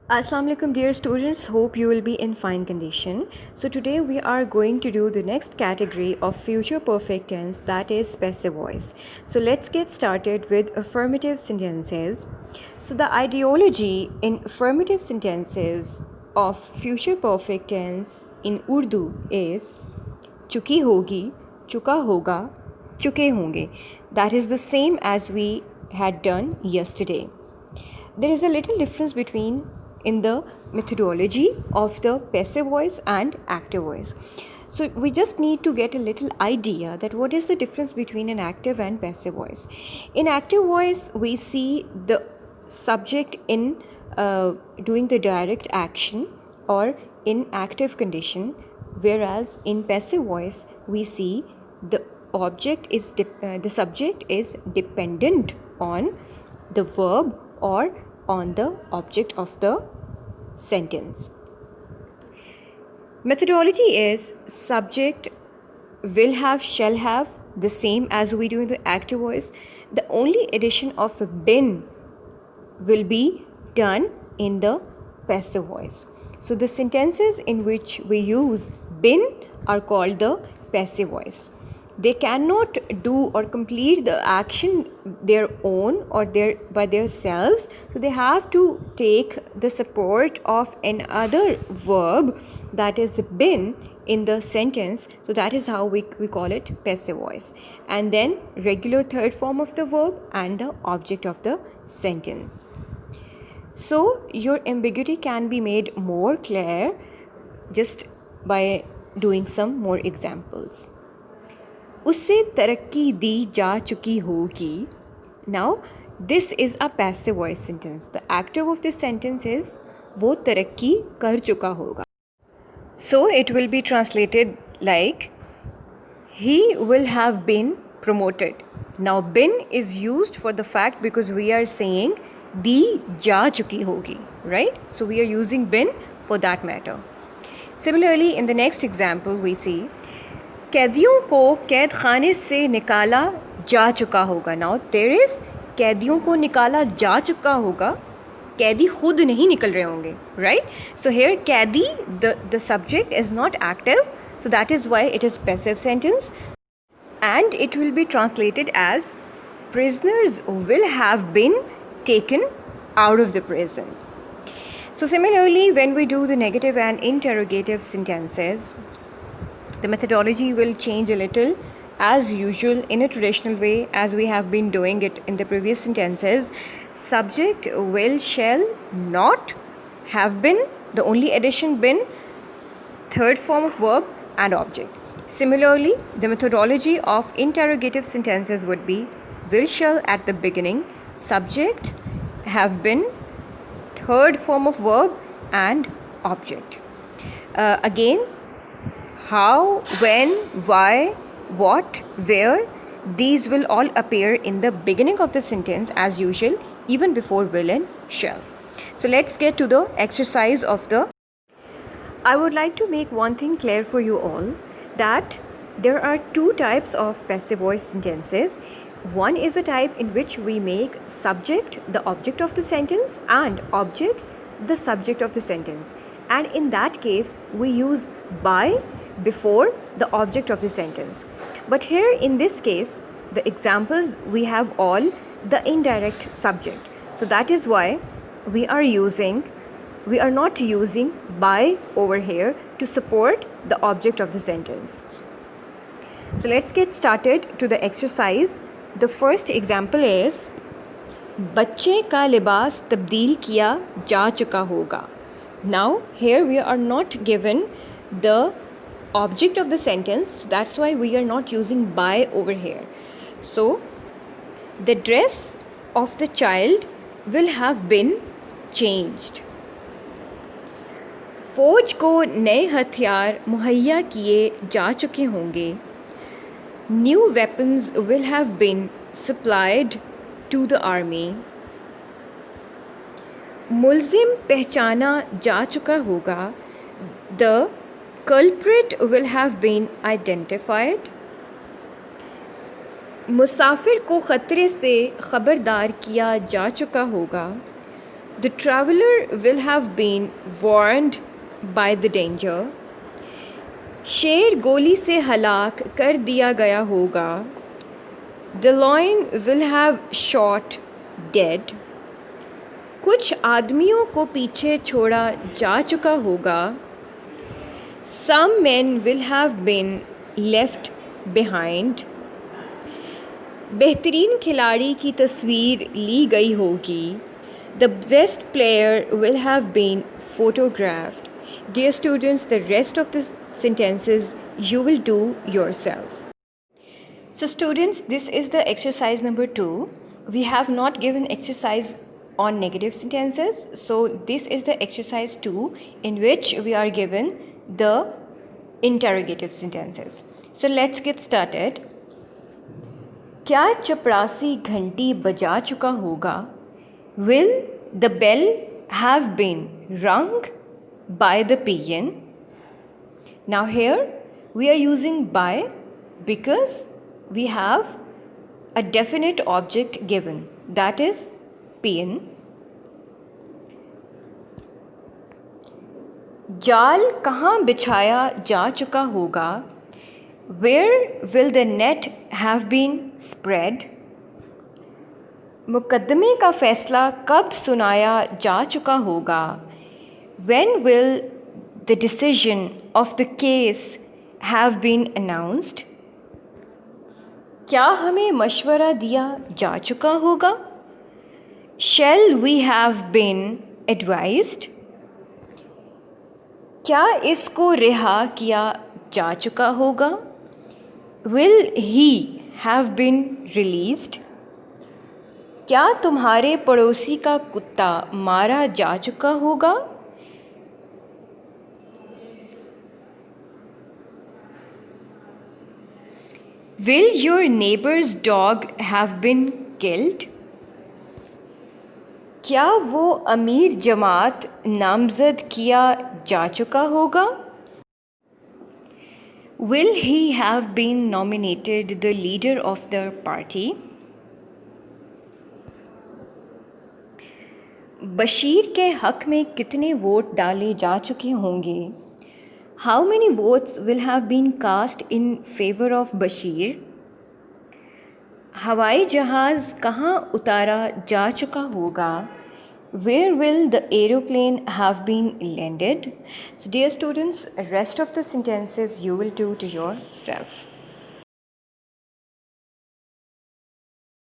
Assalamu alaikum dear students, hope you will be in fine condition. So today we are going to do the next category of future perfect tense, that is passive voice. So let's get started with affirmative sentences. So the ideology in affirmative sentences of future perfect tense in Urdu is चुकी होगी, चुका होगा, चुके होंगे. That is the same as we had done yesterday. There is a little difference between in the methodology of the passive voice and active voice. So we just need to get a little idea that what is the difference between an active and passive voice. In active voice, we see the subject in doing the direct action or in active condition, whereas in passive voice we see the the subject is dependent on the verb or on the object of the sentence. Methodology is subject will have, shall have, the same as we do in the active voice. The only addition of been will be done in the passive voice. So the sentences in which we use been are called the passive voice. They cannot do or complete the action their own or by themselves, so they have to take the support of another verb, that is been, in the sentence. So that is how we call it passive voice, and then regular third form of the verb and the object of the sentence. So your ambiguity can be made more clear just by doing some more examples. उससे तरक्की दी जा चुकी होगी. Now this is a passive voice sentence. The active of this sentence is वो तरक्की कर चुका होगा. So it will be translated like he will have been promoted. Now been is used for the fact because we are saying दी जा चुकी होगी, right? So we are using been for that matter. Similarly, in the next example we see कैदियों को कैद खाने से निकाला जा चुका होगा. नाउ देयर इज़ कैदियों को निकाला जा चुका होगा, कैदी खुद नहीं निकल रहे होंगे, राइट? सो हेयर कैदी the subject is not active, so that is why it is passive sentence, and it will be translated as prisoners will have been taken out of the prison. So similarly, when we do the negative and interrogative sentences, the methodology will change a little as usual in a traditional way as we have been doing it in the previous sentences. Subject will, shall, not, have been, the only addition been, third form of verb and object. Similarly, the methodology of interrogative sentences would be will, shall at the beginning, subject, have been, third form of verb and object. Again, how, when, why, what, where, these will all appear in the beginning of the sentence as usual, even before will and shall. So let's get to the exercise of the. I would like to make one thing clear for you all, that there are two types of passive voice sentences. One is the type in which we make subject the object of the sentence and object the subject of the sentence, and in that case we use by before the object of the sentence. But here in this case, the examples we have all the indirect subject. So that is why we are not using by over here to support the object of the sentence. So let's get started to the exercise. The first example is बच्चे का लिबास तब्दील किया जा चुका होगा. Now here we are not given the object of the sentence, that's why we are not using by over here. So the dress of the child will have been changed. फौज को नए हथियार मुहैया किए जा चुके होंगे. New weapons will have been supplied to the army. मुल्जिम पहचाना जा चुका होगा. The culprit will have been identified. मुसाफिर को ख़तरे से ख़बरदार किया जा चुका होगा. The traveler will have been warned by the danger. शेर गोली से हलाक कर दिया गया होगा. The lion will have shot dead. कुछ आदमियों को पीछे छोड़ा जा चुका होगा. Some men will have been left behind. बेहतरीन खिलाड़ी की तस्वीर ली गई होगी. The best player will have been photographed. Dear students, the rest of the sentences you will do yourself. So students, this is the exercise number 2. We have not given exercise on negative sentences. So this is the exercise 2 in which we are given the interrogative sentences. So let's get started. क्या चपरासी घंटी बजा चुका होगा? Will the bell have been rung by the pigeon? Now here we are using by because we have a definite object given, that is pigeon. जाल कहाँ बिछाया जा चुका होगा? Where will the net have been spread? मुकदमे का फ़ैसला कब सुनाया जा चुका होगा? When will the decision of the case have been announced? क्या हमें मशवरा दिया जा चुका होगा? Shall we have been advised? क्या इसको रिहा किया जा चुका होगा? Will he have been released? क्या तुम्हारे पड़ोसी का कुत्ता मारा जा चुका होगा? Will your neighbor's dog have been killed? क्या वो अमीर जमात नामज़द किया जा चुका होगा? Will he have been nominated the leader of the party? Bashir के हक़ में कितने वोट डाले जा चुके होंगे? How many votes will have been cast in favor of Bashir? हवाई जहाज़ कहाँ उतारा जा चुका होगा? Where will the aeroplane have been landed? So dear students, rest of the sentences you will do to yourself.